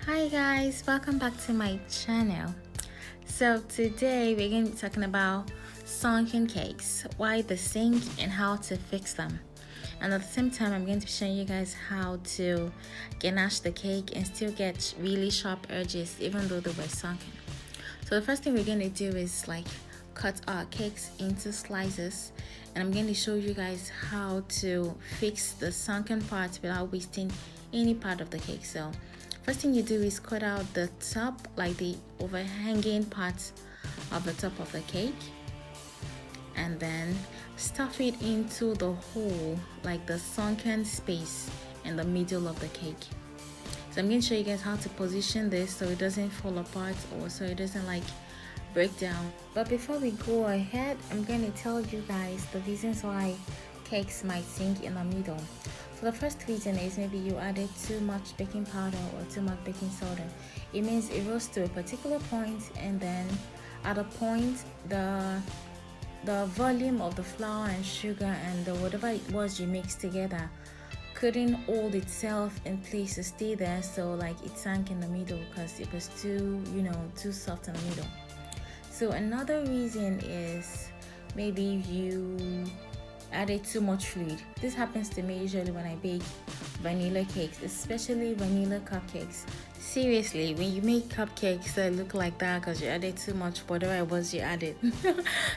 Hi guys, welcome back to my channel. So today we're going to be talking about sunken cakes, why they sink and how to fix them. And at the same time I'm going to be showing you guys how to ganache the cake and still get really sharp edges even though they were sunken. So the first thing we're going to do is cut our cakes into slices, and I'm going to show you guys how to fix the sunken parts without wasting any part of the cake. So first thing you do is cut out the top, like the overhanging parts of the top of the cake, and then stuff it into the hole, like the sunken space in the middle of the cake. So I'm going to show you guys how to position this so it doesn't fall apart or so it doesn't break down. But before we go ahead, I'm going to tell you guys the reasons why cakes might sink in the middle. So the first reason is maybe you added too much baking powder or too much baking soda. It means it rose to a particular point, and then at a point the volume of the flour and sugar and whatever it was you mixed together couldn't hold itself in place to stay there, so it sank in the middle because it was too soft in the middle. So another reason is maybe you added too much fluid. This happens to me usually when I bake vanilla cakes, especially vanilla cupcakes. Seriously, when you make cupcakes that look like that because you added too much whatever it was you added,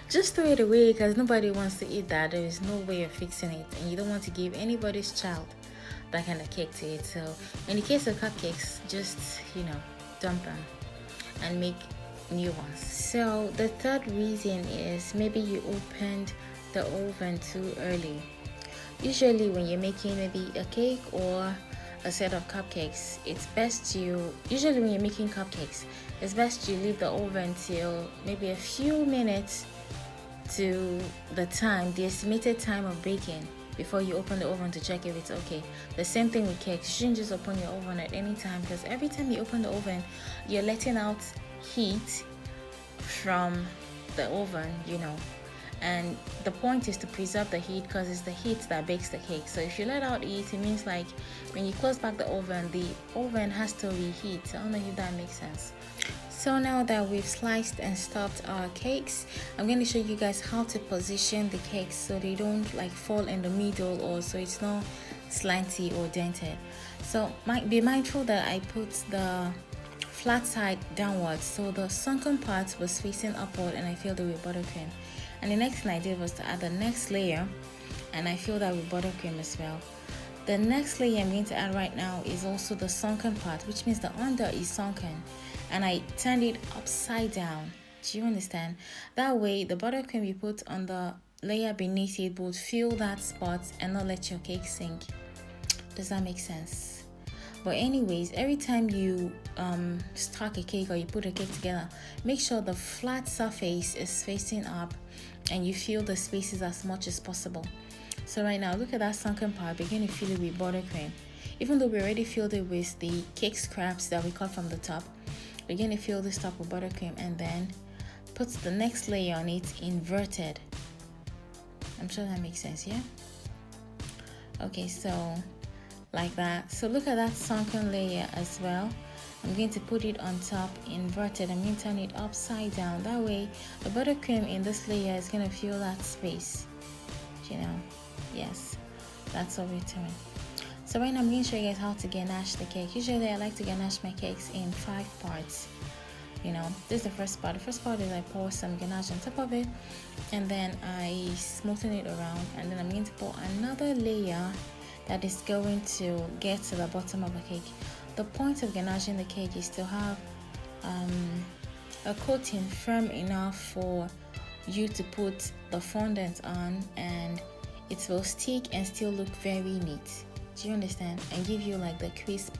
just throw it away because nobody wants to eat that. There is no way of fixing it, and you don't want to give anybody's child that kind of cake to eat. So in the case of cupcakes, just dump them and make new ones. So the third reason is maybe you opened the oven too early. Usually when you're making maybe a cake or a set of cupcakes, it's best usually when you're making cupcakes, it's best you leave the oven till maybe a few minutes to the estimated time of baking before you open the oven to check if it's okay. The same thing with cakes. You shouldn't just open your oven at any time, because every time you open the oven, you're letting out heat from the oven, and the point is to preserve the heat because it's the heat that bakes the cake. So if you let out heat, it means when you close back the oven has to reheat. I don't know if that makes sense. So now that we've sliced and stuffed our cakes, I'm going to show you guys how to position the cakes so they don't fall in the middle, or so it's not slanty or dented. So be mindful that I put the flat side downwards, so the sunken part was facing upward, and I filled it with buttercream. And the next thing I did was to add the next layer, and I filled that with buttercream as well. The next layer I'm going to add right now is also the sunken part, which means the under is sunken, and I turned it upside down. Do you understand? That way the buttercream you put on the layer beneath it would fill that spot and not let your cake sink. Does that make sense? But anyways, every time you stack a cake or you put a cake together, make sure the flat surface is facing up and you fill the spaces as much as possible. So right now, look at that sunken part. We're going to fill it with buttercream. Even though we already filled it with the cake scraps that we cut from the top, we're going to fill this top with buttercream and then put the next layer on it inverted. I'm sure that makes sense, yeah? Okay, so like that. So look at that sunken layer as well. I'm going to put it on top inverted. I'm going to turn it upside down. That way the buttercream in this layer is going to fill that space. Yes, that's what we're doing. So right now I'm going to show you guys how to ganache the cake. Usually I like to ganache my cakes in 5 parts. This is the first part. The first part is I pour some ganache on top of it, and then I smoothen it around, and then I'm going to pour another layer that is going to get to the bottom of the cake. The point of ganaching the cake is to have a coating firm enough for you to put the fondant on, and it will stick and still look very neat. Do you understand? And give you the crisp,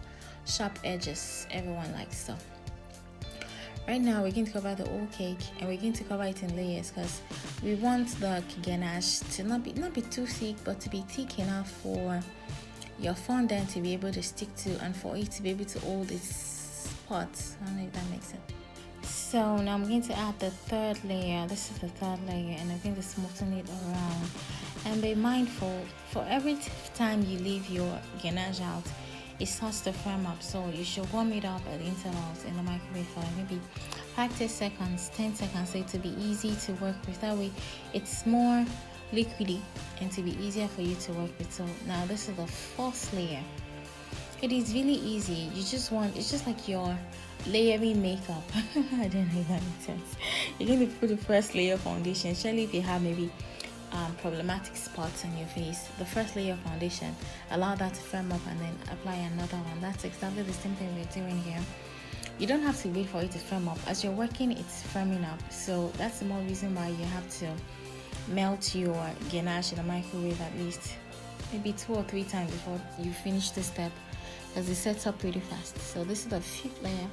sharp edges everyone likes. So right now we're going to cover the whole cake, and we're going to cover it in layers because we want the ganache to not be too thick, but to be thick enough for your fondant to be able to stick to and for it to be able to hold its spots. I don't know if that makes sense. So now I'm going to add the third layer. This is the third layer, and I'm going to smoothen it around. And be mindful, for every time you leave your ganache out, it starts to firm up. So you should warm it up at intervals in the microwave for like maybe 5 to 10 seconds, 10 seconds, so to be easy to work with. That way it's more liquidy and to be easier for you to work with. So now this is the first layer. It is really easy. You just want, it's just like your layering makeup. I don't know if that makes sense. You're going to put the first layer of foundation, especially if you have maybe problematic spots on your face. The first layer of foundation, allow that to firm up and then apply another one. That's exactly the same thing we're doing here. You don't have to wait for it to firm up. As you're working, it's firming up. So that's the more reason why you have to melt your ganache in the microwave at least maybe 2 or 3 times before you finish this step, because it sets up pretty fast. So this is the 5th layer.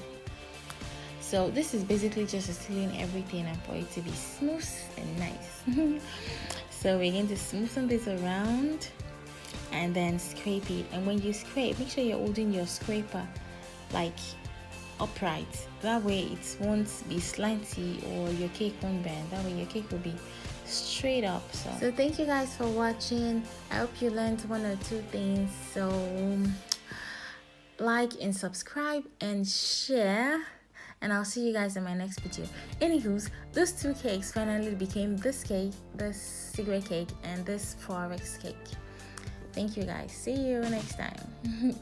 So this is basically just sealing everything and for it to be smooth and nice. So we're going to smoothen this around and then scrape it. And when you scrape, make sure you're holding your scraper like upright. That way it won't be slanty or your cake won't bend. That way your cake will be straight up. So thank you guys for watching. I hope you learned 1 or 2 things. So like and subscribe and share, and I'll see you guys in my next video. Anywho's, those 2 cakes finally became this cake, this cigarette cake, and this forex cake. Thank you guys. See you next time.